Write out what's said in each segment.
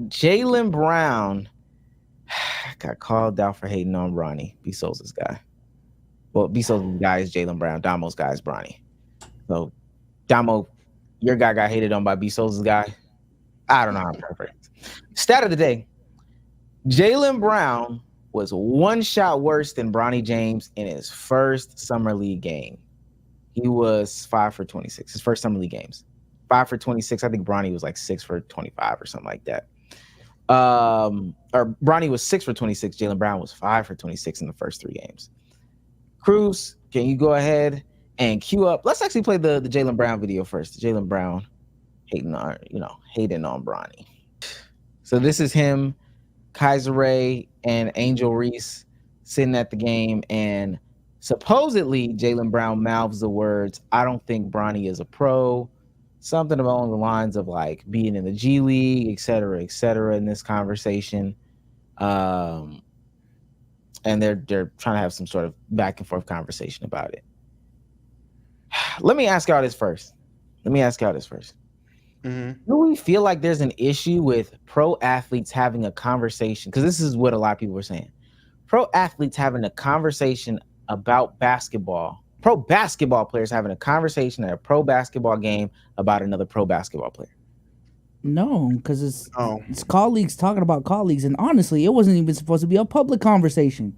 Jaylen Brown got called out for hating on Bronny, B Souls' guy. Well, B Souls' guy is Jaylen Brown. Damo's guy is Bronny. So, Damo, your guy got hated on by B Souls' guy. I don't know how to paraphrase. Stat of the day: Jaylen Brown was one shot worse than Bronny James in his first summer league game. He was 5 for 26. His first summer league games, 5 for 26. I think Bronny was like 6 for 25 or something like that. Or Bronny was 6 for 26. Jaylen Brown was 5 for 26 in the first 3 games. Cruz, can you go ahead and cue up? Let's actually play the Jaylen Brown video first. Jaylen Brown hating on Bronny. So this is him, Kaiser Ray, and Angel Reese sitting at the game, and supposedly Jaylen Brown mouths the words, "I don't think Bronny is a pro," something along the lines of like being in the G League, et cetera, in this conversation. And they're trying to have some sort of back and forth conversation about it. Let me ask y'all this first. Mm-hmm. Do we feel like there's an issue with pro athletes having a conversation? Because this is what a lot of people are saying. Pro athletes having a conversation about basketball. Pro basketball players having a conversation at a pro basketball game about another pro basketball player. No, because it's colleagues talking about colleagues, and honestly, it wasn't even supposed to be a public conversation.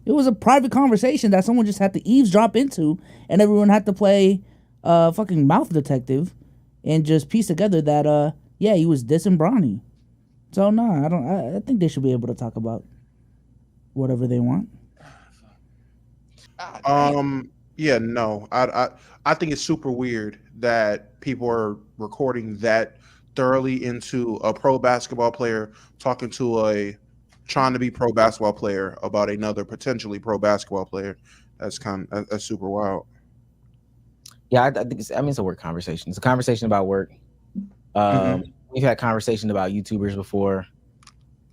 It was a private conversation that someone just had to eavesdrop into, and everyone had to play fucking mouth detective and just piece together that he was dissing Bronny. So I think they should be able to talk about whatever they want. Yeah, no. I think it's super weird that people are recording that thoroughly into a pro basketball player talking to a trying to be pro basketball player about another potentially pro basketball player. That's super wild. Yeah, I think it's a work conversation. It's a conversation about work. We've had conversations about YouTubers before.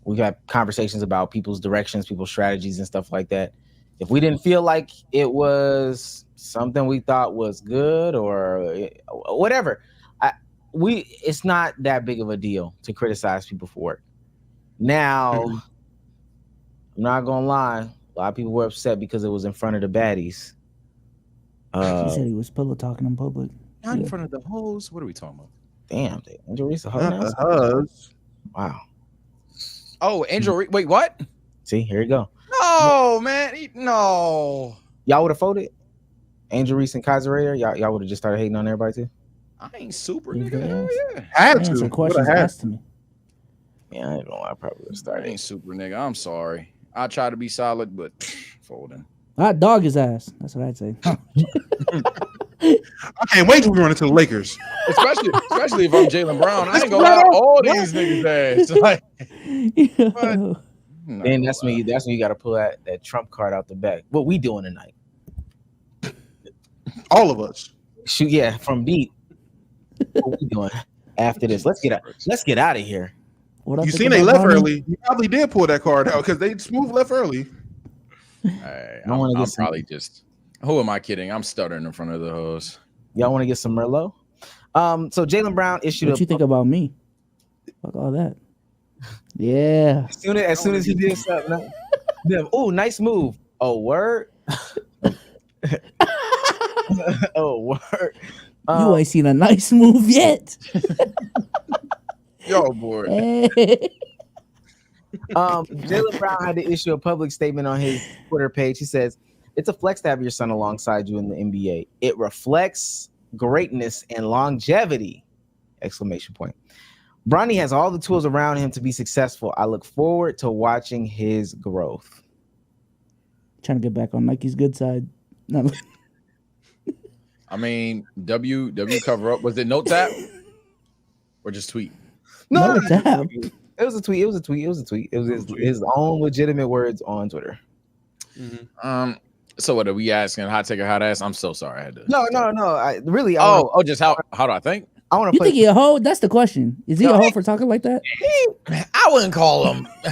We've had conversations about people's directions, people's strategies, and stuff like that. If we didn't feel like it was something we thought was good or whatever, it's not that big of a deal to criticize people for it. Now, I'm not gonna lie, a lot of people were upset because it was in front of the baddies. He said he was pillow talking in public. Not in front of the hoes. What are we talking about? Damn, Angel Reese a hoe now? Wow. Oh, Angel Reese. Wait, what? See, here you go. No, man. No. Y'all would have voted Angel Reese and Kaiser Ray. Y'all would have just started hating on everybody too. I ain't super, nigga. Hell yeah. Had to. Some questions asked to me. Yeah, I don't know. I probably would have started. I ain't super, nigga. I'm sorry. I try to be solid, but folding. I'd dog his ass. That's what I'd say. I can't wait till we run into the Lakers. Especially if I'm Jaylen Brown. I ain't gonna lie to all these niggas' ass. Like, then that's when you got to pull that Trump card out the back. What we doing tonight? All of us. Shoot, yeah, from beat. What we doing after this? Let's get out of here. You seen they left early. You probably did pull that card out because they smooth left early. I'm probably just. Who am I kidding? I'm stuttering in front of the hoes. Y'all want to get some Merlot? So Jaylen Brown issued. What you think about me? Fuck all that. Yeah. As soon as he did something. Oh, nice move. Oh, word. Oh, word. You ain't seen a nice move yet. Yo, boy. Jaylen Brown had to issue a public statement on his Twitter page. He says, "It's a flex to have your son alongside you in the NBA. It reflects greatness and longevity!" Exclamation point. Bronny has all the tools around him to be successful. I look forward to watching his growth. Trying to get back on Nike's good side. No. I mean, W cover up. Was it note tap or just tweet? No, tap. It was a tweet. It was his own legitimate words on Twitter. Mm-hmm. So what are we asking? Hot take or hot ass? I'm so sorry. I had to. No. Just how do I think? I want to. You think he a hoe? That's the question. Is he a hoe for talking like that? I wouldn't call him. A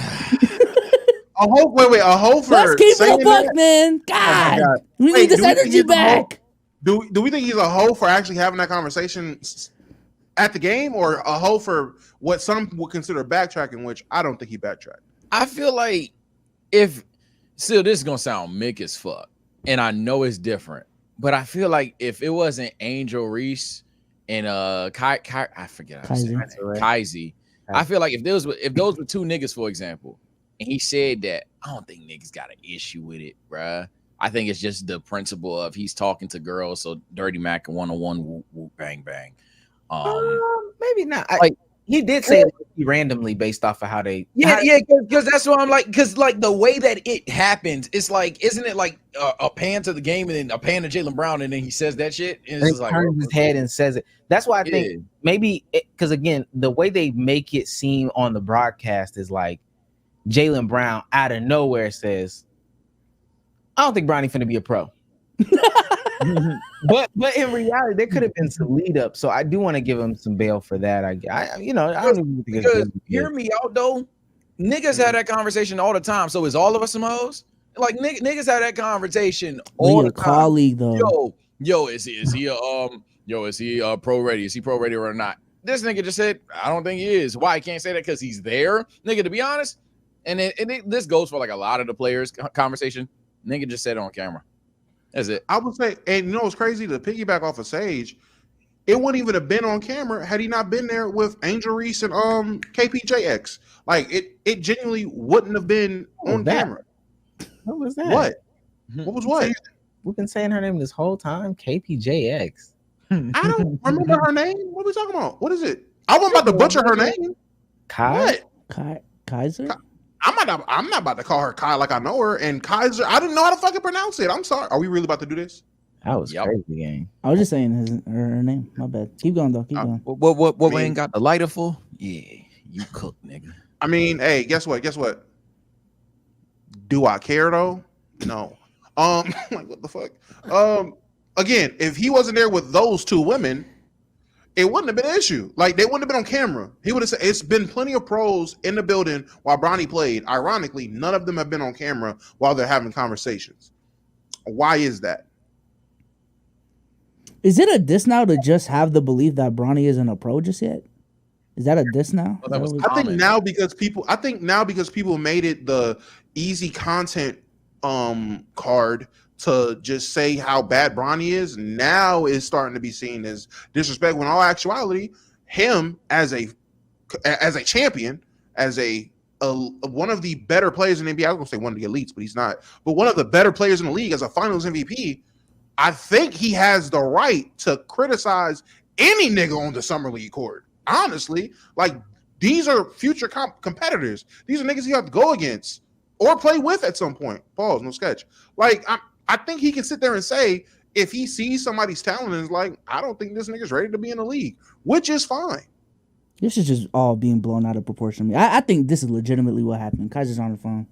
hoe? Wait. A hoe for? Let's keep it a buck, that? man. God, we need this energy back. Do we think he's a hoe for actually having that conversation at the game, or a hoe for what some would consider backtracking, which I don't think he backtracked. I feel like if still this is gonna sound mick as fuck, and I know it's different, but I feel like if it wasn't Angel Reese and I forget how to say it, Kaiser, I feel like if those were two niggas, for example, and he said that, I don't think niggas got an issue with it, bruh. I think it's just the principle of he's talking to girls, so Dirty Mac and 101 whoop, whoop, bang bang. Maybe not. Like he did say it randomly based off of how they. Yeah, because that's what I'm like. Because like the way that it happens, it's like, isn't it like a pan to the game and then a pan to Jaylen Brown, and then he says that shit, and it's just like turns his head and says it. That's why I think maybe because again, the way they make it seem on the broadcast is like Jaylen Brown out of nowhere says, "I don't think Bronny finna be a pro." but in reality, there could have been some lead up. So I do want to give him some bail for that. I don't even think because hear me out though. Niggas have that conversation all the time. So is all of us some hoes? Like niggas have that conversation all the time. Colleague though. Is he pro ready? Is he pro ready or not? This nigga just said, I don't think he is. Why I can't say that? Because he's there, nigga. To be honest, this goes for like a lot of the players' conversation. Nigga just said it on camera. That's it. I would say, and you know what's crazy? To piggyback off of Sage, it wouldn't even have been on camera had he not been there with Angel Reese and KPJX. Like it genuinely wouldn't have been on camera. What was that? What? What was what? We've been saying her name this whole time. KPJX. I don't remember her name. What are we talking about? What is it? I wasn't about to butcher her name. Kai? What? Kaiser? I'm not about to call her Kai like I know her. And Kaiser, I didn't know how to fucking pronounce it. I'm sorry. Are we really about to do this? That was crazy, gang. I was just saying her name. My bad. Keep going though. Keep going. What we ain't got the lighter for? Yeah, you cook, nigga. I mean, hey, guess what? Do I care though? No. Like what the fuck? Again, if he wasn't there with those two women, it wouldn't have been an issue. Like they wouldn't have been on camera. He would have said, it's been plenty of pros in the building while Bronny played. Ironically, none of them have been on camera while they're having conversations. Why is that? Is it a diss now to just have the belief that Bronny isn't a pro just yet? Is that a diss now? I think now because people made it the easy content card to just say how bad Bronny is, now is starting to be seen as disrespect, when in all actuality, him as a champion, as a one of the better players in the NBA, I was gonna say one of the elites, but he's not, but one of the better players in the league as a finals MVP, I think he has the right to criticize any nigga on the summer league court. Honestly, like these are future competitors. These are niggas you have to go against or play with at some point. Pause, no sketch. Like I think he can sit there and say, if he sees somebody's talent and is like, I don't think this nigga's ready to be in the league, which is fine. This is just all being blown out of proportion. I think this is legitimately what happened. Kaiser's on the phone.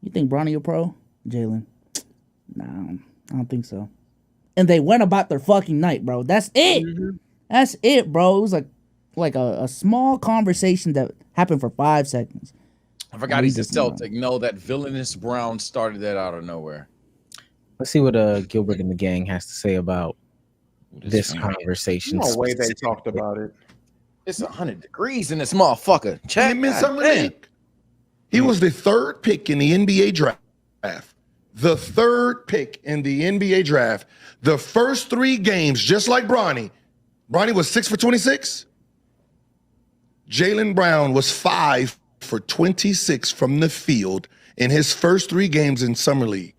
You think Bronny a pro? Jaylen? Nah, I don't think so. And they went about their fucking night, bro. That's it. Mm-hmm. That's it, bro. It was like a small conversation that happened for 5 seconds. I forgot he's a Celtic. No, that villainous Brown started that out of nowhere. Let's see what Gilbert and the gang has to say about this conversation. No way they talked about it. It's 100 degrees in this motherfucker. Check He was the third pick in the NBA draft. The third pick in the NBA draft. The first 3 games, just like Bronny. Bronny was 6 for 26. Jaylen Brown was 5 for 26 from the field in his first 3 games in summer league.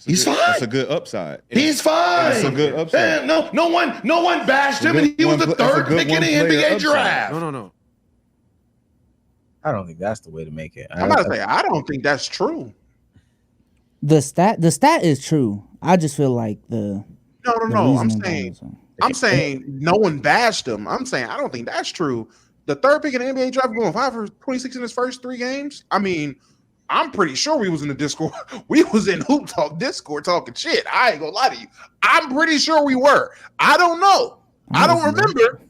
He's fine. That's a good upside. He's fine. That's a good upside. No one bashed him, and he was the third pick in the NBA draft. No. I don't think that's the way to make it. I'm about to say, I don't think that's true. The stat is true. I just feel like No. I'm saying no one bashed him. I'm saying I don't think that's true. The third pick in the NBA draft going 5 for 26 in his first 3 games. I mean, I'm pretty sure we was in the Discord. We was in Hoop Talk Discord talking shit. I ain't gonna lie to you. I'm pretty sure we were. I don't know. I don't remember.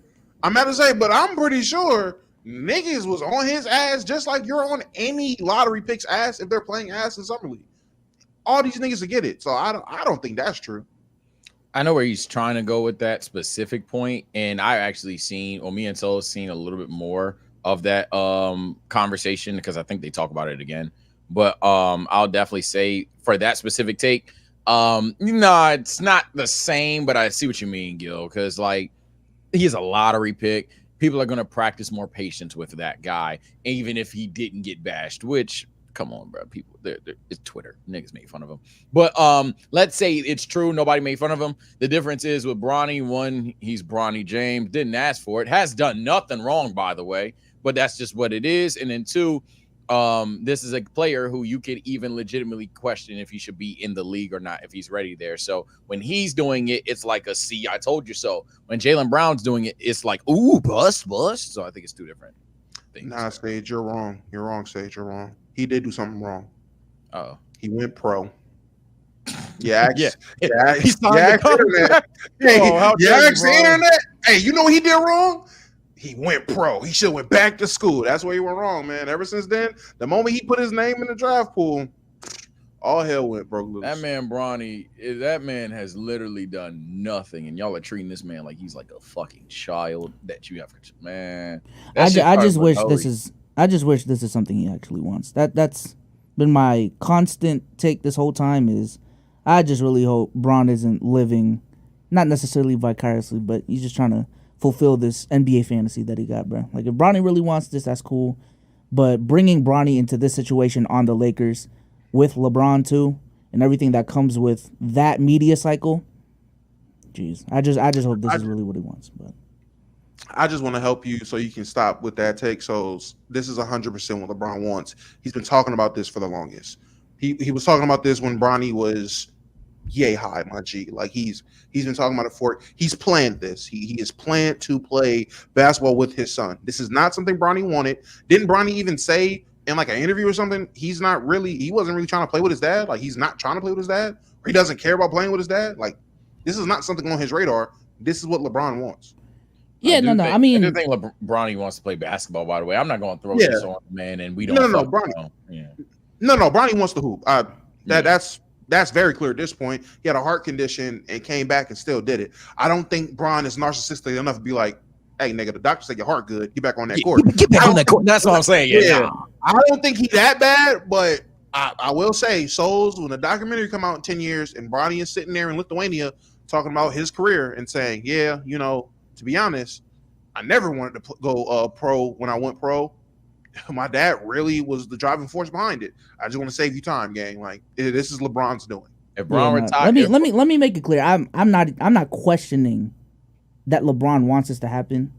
I'm about to say, but I'm pretty sure niggas was on his ass just like you're on any lottery pick's ass if they're playing ass in summer league. All these niggas to get it. So I don't think that's true. I know where he's trying to go with that specific point, and I actually seen, or me and Soul seen a little bit more of that conversation because I think they talk about it again. But I'll definitely say for that specific take, no, it's not the same, but I see what you mean, Gil, because like he's a lottery pick. People are gonna practice more patience with that guy, even if he didn't get bashed, which come on, bro. People, it's Twitter. Niggas make fun of him. But let's say it's true. Nobody made fun of him. The difference is with Bronny, one, he's Bronny James. Didn't ask for it. Has done nothing wrong, by the way. But that's just what it is. And then two, this is a player who you could even legitimately question if he should be in the league or not, if he's ready there. So when he's doing it, it's like a see, I told you so. When Jaylen Brown's doing it, it's like, ooh, bust. So I think it's two different things. Nah, Sage, you're wrong. You're wrong, Sage. You're wrong. He did do something wrong. Oh, he went pro. Yeah, yeah. He's internet. Internet. Hey, you know what he did wrong? He went pro. He should have went back to school. That's where he went wrong, man. Ever since then, the moment he put his name in the draft pool, all hell broke loose. That man, Bronny, that man has literally done nothing, and y'all are treating this man like he's like a fucking child that you have. Man, I just wish this is something he actually wants. That's been my constant take this whole time. Is I just really hope Bron isn't living, not necessarily vicariously, but he's just trying to fulfill this NBA fantasy that he got, bro. Like if Bronny really wants this, that's cool. But bringing Bronny into this situation on the Lakers with LeBron too, and everything that comes with that media cycle, jeez, I just hope this is really what he wants. But I just want to help you so you can stop with that take. So this is 100% what LeBron wants. He's been talking about this for the longest. He was talking about this when Bronny was yay high, my G. Like he's been talking about it for. He's planned this. He is planned to play basketball with his son. This is not something Bronny wanted. Didn't Bronny even say in like an interview or something? He wasn't really trying to play with his dad. Like he's not trying to play with his dad. Or he doesn't care about playing with his dad. Like this is not something on his radar. This is what LeBron wants. Yeah, I mean, I do think Bronny wants to play basketball. By the way, I'm not going to throw this on the man, and we don't. No, Bronny. No, Bronny wants to hoop. That's very clear at this point. He had a heart condition and came back and still did it. I don't think Bron is narcissistic enough to be like, "Hey, nigga, the doctor said your heart good. Get back on that court." Get back on that court. That's what I'm saying. Yeah. I don't think he's that bad, but I will say, Souls, when the documentary come out in 10 years and Bronny is sitting there in Lithuania talking about his career and saying, "Yeah, you know, to be honest, I never wanted to go pro when I went pro. My dad really was the driving force behind it. I just want to save you time, gang. Like this is LeBron's doing." If Bron retired, let me make it clear. I'm not questioning that LeBron wants this to happen.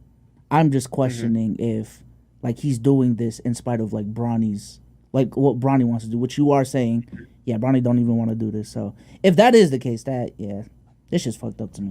I'm just questioning if like he's doing this in spite of like Bronny's like what Bronny wants to do. Which you are saying, yeah, Bronny don't even want to do this. So if that is the case, it's just fucked up to me.